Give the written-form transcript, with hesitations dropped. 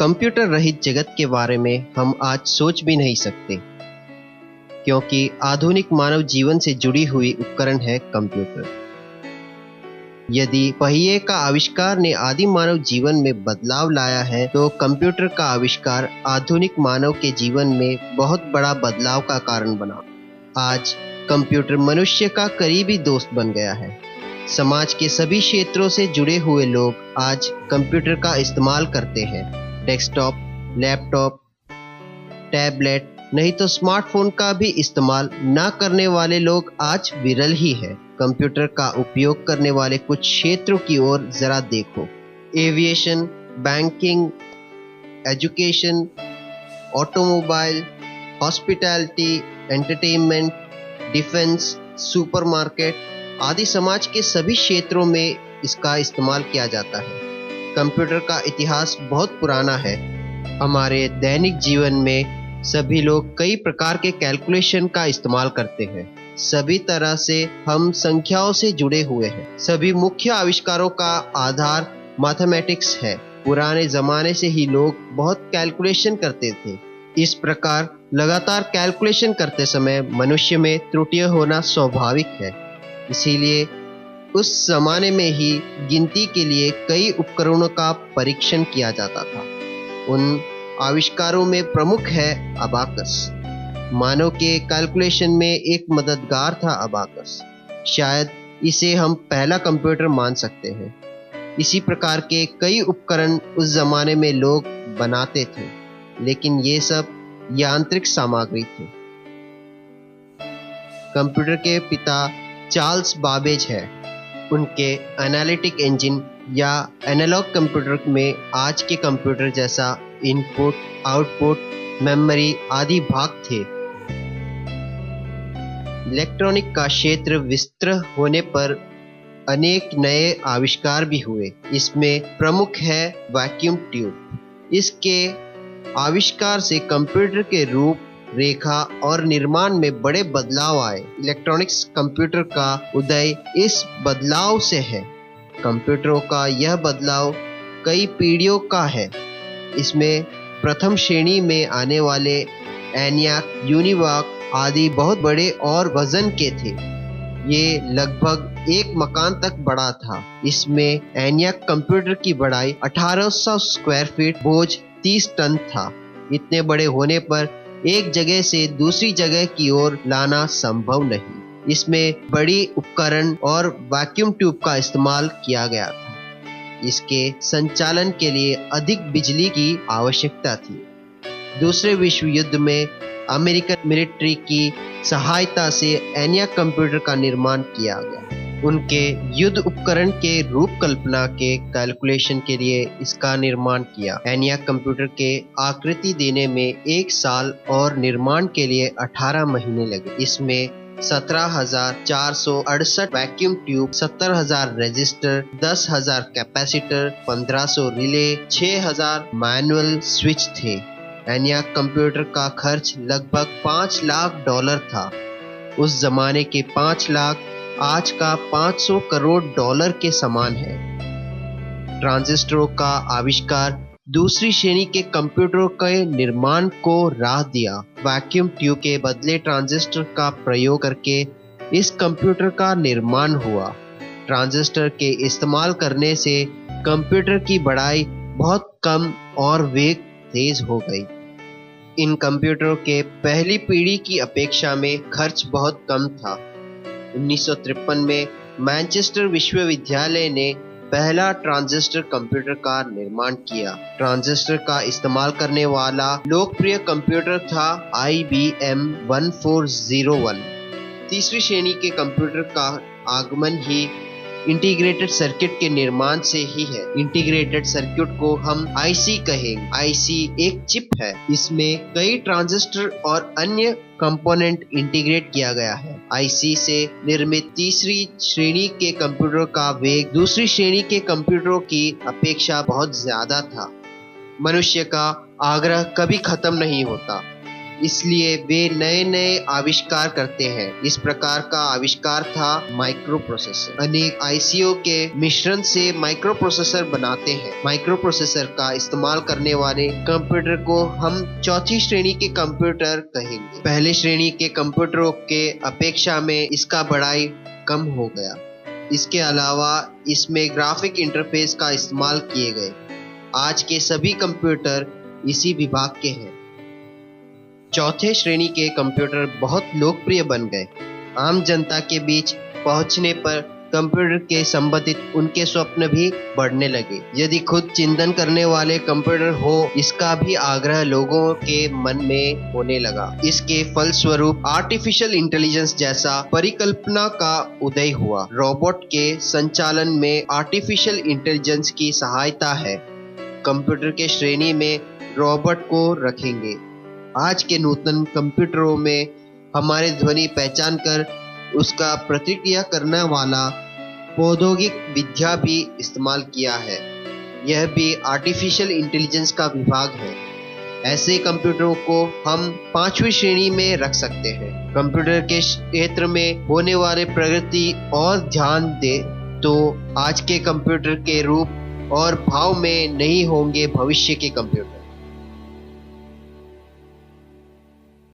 Computer रहित जगत के बारे में हम आज सोच भी नहीं सकते, क्योंकि आधुनिक मानव जीवन से जुड़ी हुई उपकरण है कंप्यूटर। यदि पहिए का आविष्कार ने आदि मानव जीवन में बदलाव लाया है, तो कंप्यूटर का आविष्कार आधुनिक मानव के जीवन में बहुत बड़ा बदलाव का कारण बना। आज कंप्यूटर मनुष्य का करीबी दोस्त बन गया है। समाज के सभी क्षेत्रों से जुड़े हुए लोग आज कंप्यूटर का इस्तेमाल करते हैं। डेस्कटॉप, लैपटॉप, टैबलेट, नहीं तो स्मार्टफोन का भी इस्तेमाल न करने वाले लोग आज विरल ही है। कंप्यूटर का उपयोग करने वाले कुछ क्षेत्रों की ओर जरा देखो। Aviation, banking, education, automobile, hospitality, entertainment, defence, supermarket आदि समाज के सभी क्षेत्रों में इसका इस्तेमाल किया जाता है। कंप्यूटर का इतिहास बहुत पुराना है। हमारे दैनिक जीवन में सभी लोग कई प्रकार के कैलकुलेशन का इस्तेमाल करते हैं। सभी तरह से हम संख्याओं से जुड़े हुए हैं। सभी मुख्य आविष्कारों का आधार मैथमेटिक्स है। पुराने जमाने से ही लोग बहुत कैलकुलेशन करते थे। इस प्रकार लगातार कैलकुलेशन करते समय मनुष्य में त्रुटियां होना स्वाभाविक है। इसीलिए उस जमाने में ही गिनती के लिए कई उपकरणों का परीक्षण किया जाता था। उन आविष्कारों में प्रमुख है अबाकस। मानव के कैलकुलेशन में एक मददगार था अबाकस। शायद इसे हम पहला कंप्यूटर मान सकते हैं। इसी प्रकार के कई उपकरण उस जमाने में लोग बनाते थे, लेकिन ये सब यांत्रिक सामग्री थी। कंप्यूटर के पिता चार्ल्स बाबेज है। उनके एनालिटिक इंजन या एनालॉग कंप्यूटर में आज के कंप्यूटर जैसा इनपुट, आउटपुट, मेमोरी आदि भाग थे। इलेक्ट्रॉनिक का क्षेत्र विस्तृत होने पर अनेक नए आविष्कार भी हुए। इसमें प्रमुख है वैक्यूम ट्यूब। इसके आविष्कार से कंप्यूटर के रूप, रेखा और निर्माण में बड़े बदलाव आए। इलेक्ट्रॉनिक्स कंप्यूटर का उदय इस बदलाव से है। कंप्यूटरों का यह बदलाव कई पीढ़ियों का है। इसमें प्रथम श्रेणी में आने वाले एनियाक, यूनिवाक आदि बहुत बड़े और वजन के थे। ये लगभग एक मकान तक बड़ा था। इसमें एनियाक कंप्यूटर की बड़ाई 1800 स्क्वायर फीट, बोझ 30 टन था। इतने बड़े होने पर एक जगह से दूसरी जगह की ओर लाना संभव नहीं। इसमें बड़ी उपकरण और वैक्यूम ट्यूब का इस्तेमाल किया गया था। इसके संचालन के लिए अधिक बिजली की आवश्यकता थी। दूसरे विश्व युद्ध में अमेरिकन मिलिट्री की सहायता से एनियाक कंप्यूटर का निर्माण किया गया। उनके युद्ध उपकरण के रूपकल्पना के कैलकुलेशन के लिए इसका निर्माण किया। एनियाक कंप्यूटर के आकृति देने में 1 साल और निर्माण के लिए 18 महीने लगे। इसमें 17,468 vacuum tube, 70,000 register, 10,000 capacitor, 1,500 relay, 6,000 manual switch थे। एनियाक कंप्यूटर का खर्च लगभग $5 लाख था। उस जमाने के 5 लाख आज का 500 करोड़ डॉलर के समान है। ट्रांजिस्टरों का आविष्कार दूसरी श्रेणी के कंप्यूटरों के निर्माण को राह दिया। वैक्यूम ट्यूब के बदले ट्रांजिस्टर का प्रयोग करके इस कंप्यूटर का निर्माण हुआ। ट्रांजिस्टर के इस्तेमाल करने से कंप्यूटर की बढ़ाई बहुत कम और वेग तेज हो गई। इन कंप्यूटरों के पहली पीढ़ी की अपेक्षा में खर्च बहुत कम था। 1953 में मैनचेस्टर विश्वविद्यालय ने पहला ट्रांजिस्टर कंप्यूटर का निर्माण किया। ट्रांजिस्टर का इस्तेमाल करने वाला लोकप्रिय कंप्यूटर था IBM 1401। तीसरी श्रेणी के कंप्यूटर का आगमन ही इंटीग्रेटेड सर्किट के निर्माण से ही है। इंटीग्रेटेड सर्किट को हम IC कहेंगे। IC एक चिप है। इसमें कई ट्रांजिस्टर और अन्य कंपोनेंट इंटीग्रेट किया गया है। IC से निर्मित तीसरी श्रेणी के कंप्यूटर का वेग दूसरी श्रेणी के कंप्यूटरों की अपेक्षा बहुत ज्यादा था। मनुष्य का आग्रह कभी खत्म नहीं होता। इसलिए वे नए नए आविष्कार करते हैं। इस प्रकार का आविष्कार था माइक्रो प्रोसेसर। अनेक आईसीओ के मिश्रण से माइक्रो प्रोसेसर बनाते हैं। माइक्रो प्रोसेसर का इस्तेमाल करने वाले कंप्यूटर को हम चौथी श्रेणी के कंप्यूटर कहेंगे। पहले श्रेणी के कंप्यूटरों के अपेक्षा में इसका बढ़ाई कम हो गया। इसके अलावा इसमें ग्राफिक इंटरफेस का इस्तेमाल किए गए। आज के सभी कंप्यूटर इसी विभाग के हैं। चौथे श्रेणी के कंप्यूटर बहुत लोकप्रिय बन गए। आम जनता के बीच पहुंचने पर कंप्यूटर के संबंधित उनके स्वप्न भी बढ़ने लगे। यदि खुद चिंतन करने वाले कंप्यूटर हो, इसका भी आग्रह लोगों के मन में होने लगा। इसके फलस्वरूप आर्टिफिशियल इंटेलिजेंस जैसा परिकल्पना का उदय हुआ। रोबोट के संचालन में आर्टिफिशियल इंटेलिजेंस की सहायता है। कंप्यूटर के श्रेणी में रोबोट को रखेंगे। आज के नूतन कंप्यूटरों में हमारे ध्वनि पहचान कर उसका प्रतिक्रिया करने वाला प्रौद्योगिक विद्या भी इस्तेमाल किया है। यह भी आर्टिफिशियल इंटेलिजेंस का विभाग है। ऐसे कंप्यूटरों को हम पांचवी श्रेणी में रख सकते हैं। कंप्यूटर के क्षेत्र में होने वाले प्रगति और ध्यान दे तो आज के कंप्यूटर के रूप और भाव में नहीं होंगे भविष्य के कंप्यूटर।